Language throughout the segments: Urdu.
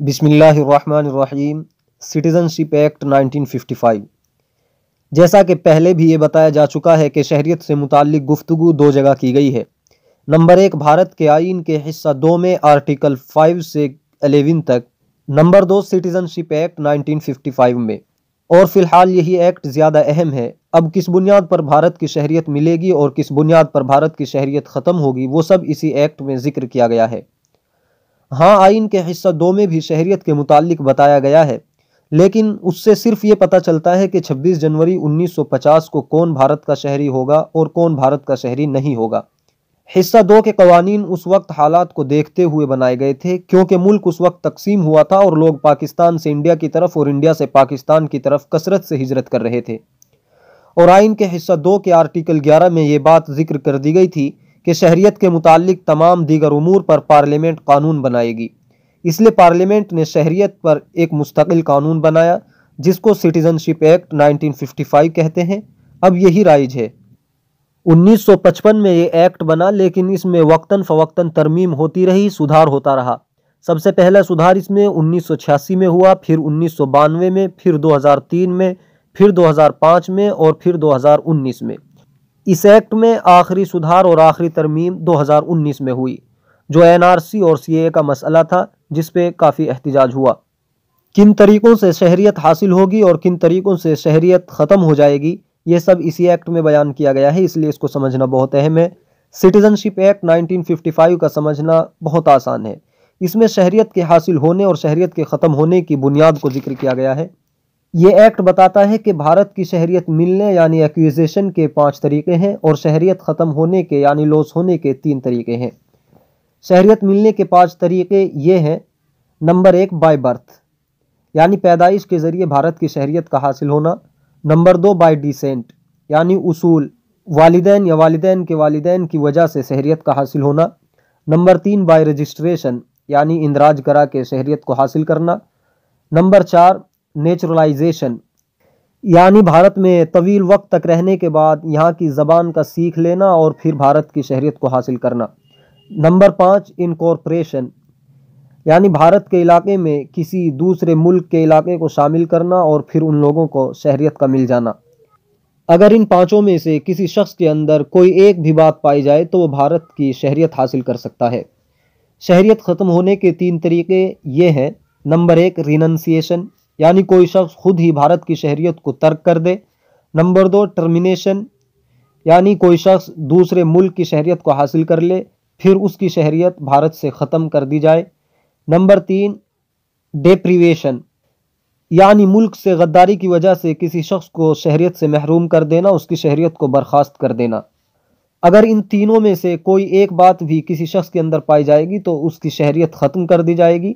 بسم اللہ الرحمن الرحیم۔ Citizenship act 1955۔ جیسا کہ پہلے بھی یہ بتایا جا چکا ہے کہ شہریت سے متعلق گفتگو دو جگہ کی گئی ہے۔ نمبر 1 بھارت کے آئین کے حصہ 2 میں آرٹیکل 5 سے 11 تک، نمبر 2 سٹیزنشپ ایکٹ 1955 میں، اور فی الحال یہی ایکٹ زیادہ اہم ہے۔ اب کس بنیاد پر بھارت کی شہریت ملے گی اور کس بنیاد پر بھارت کی شہریت ختم ہوگی، وہ سب اسی ایکٹ میں ذکر کیا گیا ہے۔ ہاں، آئین کے حصہ 2 میں بھی شہریت کے متعلق بتایا گیا ہے، لیکن اس سے صرف یہ پتہ چلتا ہے کہ 26 جنوری 1950 کو کون بھارت کا شہری ہوگا اور کون بھارت کا شہری نہیں ہوگا۔ حصہ 2 کے قوانین اس وقت حالات کو دیکھتے ہوئے بنائے گئے تھے، کیونکہ ملک اس وقت تقسیم ہوا تھا اور لوگ پاکستان سے انڈیا کی طرف اور انڈیا سے پاکستان کی طرف کثرت سے ہجرت کر رہے تھے، اور آئین کے حصہ 2 کے آرٹیکل 11 میں یہ بات ذکر کر دی گئی تھی کہ شہریت کے متعلق تمام دیگر امور پر پارلیمنٹ قانون بنائے گی۔ اس لیے پارلیمنٹ نے شہریت پر ایک مستقل قانون بنایا جس کو سٹیزنشپ ایکٹ 1955 کہتے ہیں۔ اب یہی رائج ہے۔ 1955 میں یہ ایکٹ بنا، لیکن اس میں وقتاً فوقتاً ترمیم ہوتی رہی، سدھار ہوتا رہا۔ سب سے پہلا سدھار اس میں 1986 میں ہوا، پھر 1992 میں، پھر 2003 میں، پھر 2005 میں اور پھر 2019 میں۔ اس ایکٹ میں آخری سدھار اور آخری ترمیم 2019 میں ہوئی، جو NRC اور CAA کا مسئلہ تھا، جس پہ کافی احتجاج ہوا۔ کن طریقوں سے شہریت حاصل ہوگی اور کن طریقوں سے شہریت ختم ہو جائے گی، یہ سب اسی ایکٹ میں بیان کیا گیا ہے، اس لیے اس کو سمجھنا بہت اہم ہے۔ سٹیزنشپ ایکٹ 1955 کا سمجھنا بہت آسان ہے۔ اس میں شہریت کے حاصل ہونے اور شہریت کے ختم ہونے کی بنیاد کو ذکر کیا گیا ہے۔ یہ ایکٹ بتاتا ہے کہ بھارت کی شہریت ملنے یعنی ایکویزیشن کے 5 طریقے ہیں اور شہریت ختم ہونے کے یعنی لوس ہونے کے 3 طریقے ہیں۔ شہریت ملنے کے 5 طریقے یہ ہیں۔ نمبر 1 بائی برتھ، یعنی پیدائش کے ذریعے بھارت کی شہریت کا حاصل ہونا۔ نمبر 2 بائی ڈیسینٹ، یعنی اصول، والدین یا والدین کے والدین کی وجہ سے شہریت کا حاصل ہونا۔ نمبر 3 بائی رجسٹریشن، یعنی اندراج کرا کے شہریت کو حاصل کرنا۔ نمبر 4 نیچرلائزیشن، یعنی بھارت میں طویل وقت تک رہنے کے بعد یہاں کی زبان کا سیکھ لینا اور پھر بھارت کی شہریت کو حاصل کرنا۔ نمبر 5 انکورپوریشن، یعنی بھارت کے علاقے میں کسی دوسرے ملک کے علاقے کو شامل کرنا اور پھر ان لوگوں کو شہریت کا مل جانا۔ اگر ان 5 میں سے کسی شخص کے اندر کوئی ایک بھی بات پائی جائے تو وہ بھارت کی شہریت حاصل کر سکتا ہے۔ شہریت ختم ہونے کے 3 طریقے یہ ہیں۔ نمبر 1 ریننسیشن، یعنی کوئی شخص خود ہی بھارت کی شہریت کو ترک کر دے۔ نمبر 2 ٹرمینیشن، یعنی کوئی شخص دوسرے ملک کی شہریت کو حاصل کر لے پھر اس کی شہریت بھارت سے ختم کر دی جائے۔ نمبر 3 ڈیپریویشن، یعنی ملک سے غداری کی وجہ سے کسی شخص کو شہریت سے محروم کر دینا، اس کی شہریت کو برخاست کر دینا۔ اگر ان تینوں میں سے کوئی ایک بات بھی کسی شخص کے اندر پائی جائے گی تو اس کی شہریت ختم کر دی جائے گی۔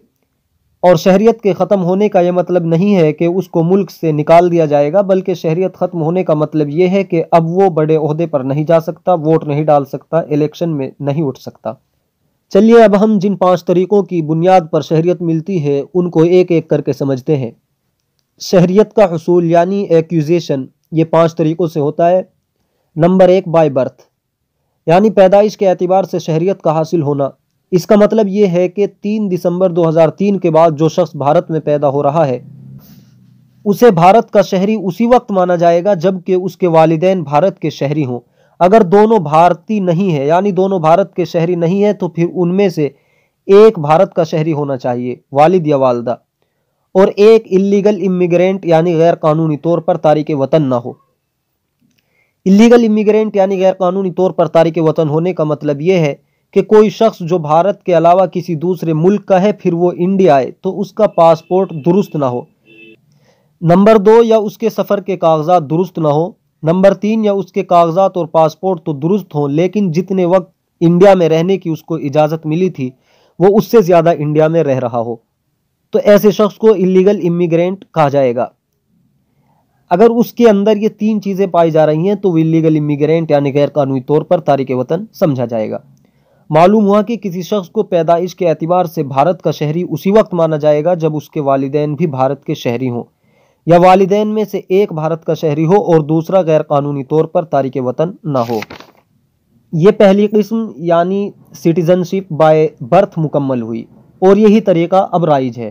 اور شہریت کے ختم ہونے کا یہ مطلب نہیں ہے کہ اس کو ملک سے نکال دیا جائے گا، بلکہ شہریت ختم ہونے کا مطلب یہ ہے کہ اب وہ بڑے عہدے پر نہیں جا سکتا، ووٹ نہیں ڈال سکتا، الیکشن میں نہیں اٹھ سکتا۔ چلیے اب ہم جن 5 طریقوں کی بنیاد پر شہریت ملتی ہے ان کو ایک ایک کر کے سمجھتے ہیں۔ شہریت کا حصول یعنی ایکویزیشن یہ 5 طریقوں سے ہوتا ہے۔ نمبر 1 بائی برتھ، یعنی پیدائش کے اعتبار سے شہریت کا حاصل ہونا۔ اس کا مطلب یہ ہے کہ 3 دسمبر 2003 کے بعد جو شخص بھارت میں پیدا ہو رہا ہے اسے بھارت کا شہری اسی وقت مانا جائے گا جب کہ اس کے والدین بھارت کے شہری ہوں۔ اگر دونوں بھارتی نہیں ہے یعنی دونوں بھارت کے شہری نہیں ہے تو پھر ان میں سے ایک بھارت کا شہری ہونا چاہیے، والد یا والدہ، اور ایک اللیگل امیگرینٹ یعنی غیر قانونی طور پر تارک وطن نہ ہو۔ اللیگل امیگرینٹ یعنی غیر قانونی طور پر تارک وطن ہونے کا مطلب یہ ہے کہ کوئی شخص جو بھارت کے علاوہ کسی دوسرے ملک کا ہے پھر وہ انڈیا آئے تو اس کا پاسپورٹ درست نہ ہو۔ نمبر 2 یا اس کے سفر کے کاغذات درست نہ ہو۔ نمبر 3 یا اس کے کاغذات اور پاسپورٹ تو درست ہوں لیکن جتنے وقت انڈیا میں رہنے کی اس کو اجازت ملی تھی وہ اس سے زیادہ انڈیا میں رہ رہا ہو، تو ایسے شخص کو اللیگل امیگرینٹ کہا جائے گا۔ اگر اس کے اندر یہ 3 چیزیں پائی جا رہی ہیں تو وہ اللیگل امیگرینٹ یعنی غیر قانونی طور پر تارک وطن سمجھا جائے گا۔ معلوم ہوا کہ کسی شخص کو پیدائش کے اعتبار سے بھارت کا شہری اسی وقت مانا جائے گا جب اس کے والدین بھی بھارت کے شہری ہوں یا والدین میں سے ایک بھارت کا شہری ہو اور دوسرا غیر قانونی طور پر تارک وطن نہ ہو۔ یہ پہلی قسم یعنی سٹیزنشپ بائی برتھ مکمل ہوئی اور یہی طریقہ اب رائج ہے۔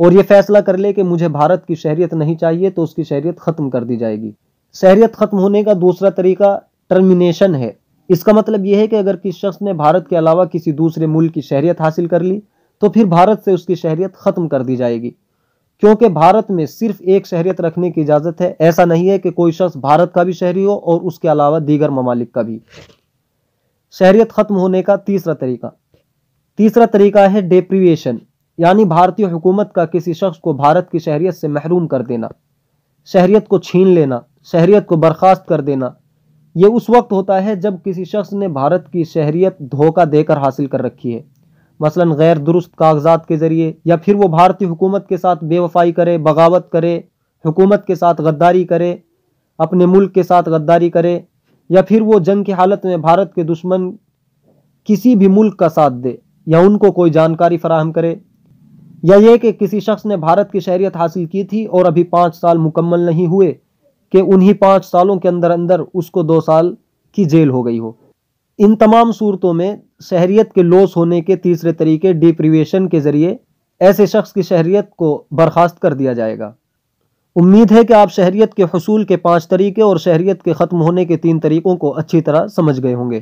اور یہ فیصلہ کر لے کہ مجھے بھارت کی شہریت نہیں چاہیے تو اس کی شہریت ختم کر دی جائے گی۔ شہریت ختم ہونے کا دوسرا طریقہ ٹرمینیشن ہے۔ اس کا مطلب یہ ہے کہ اگر کسی شخص نے بھارت کے علاوہ کسی دوسرے ملک کی شہریت حاصل کر لی تو پھر بھارت سے اس کی شہریت ختم کر دی جائے گی، کیونکہ بھارت میں صرف ایک شہریت رکھنے کی اجازت ہے۔ ایسا نہیں ہے کہ کوئی شخص بھارت کا بھی شہری ہو اور اس کے علاوہ دیگر ممالک کا بھی۔ شہریت ختم ہونے کا تیسرا طریقہ ہے ڈیپریویشن، یعنی بھارتی حکومت کا کسی شخص کو بھارت کی شہریت سے محروم کر دینا، شہریت کو چھین لینا، شہریت کو برخاست کر دینا۔ یہ اس وقت ہوتا ہے جب کسی شخص نے بھارت کی شہریت دھوکہ دے کر حاصل کر رکھی ہے، مثلا غیر درست کاغذات کے ذریعے، یا پھر وہ بھارتی حکومت کے ساتھ بے وفائی کرے، بغاوت کرے، حکومت کے ساتھ غداری کرے، اپنے ملک کے ساتھ غداری کرے، یا پھر وہ جنگ کی حالت میں بھارت کے دشمن کسی بھی ملک کا ساتھ دے یا ان کو کوئی جانکاری فراہم کرے، یا یہ کہ کسی شخص نے بھارت کی شہریت حاصل کی تھی اور ابھی 5 سال مکمل نہیں ہوئے کہ انہی 5 سالوں کے اندر اس کو 2 سال کی جیل ہو گئی ہو۔ ان تمام صورتوں میں شہریت کے لوس ہونے کے تیسرے طریقے ڈیپریویشن کے ذریعے ایسے شخص کی شہریت کو برخاست کر دیا جائے گا۔ امید ہے کہ آپ شہریت کے حصول کے 5 طریقے اور شہریت کے ختم ہونے کے 3 طریقوں کو اچھی طرح سمجھ گئے ہوں گے۔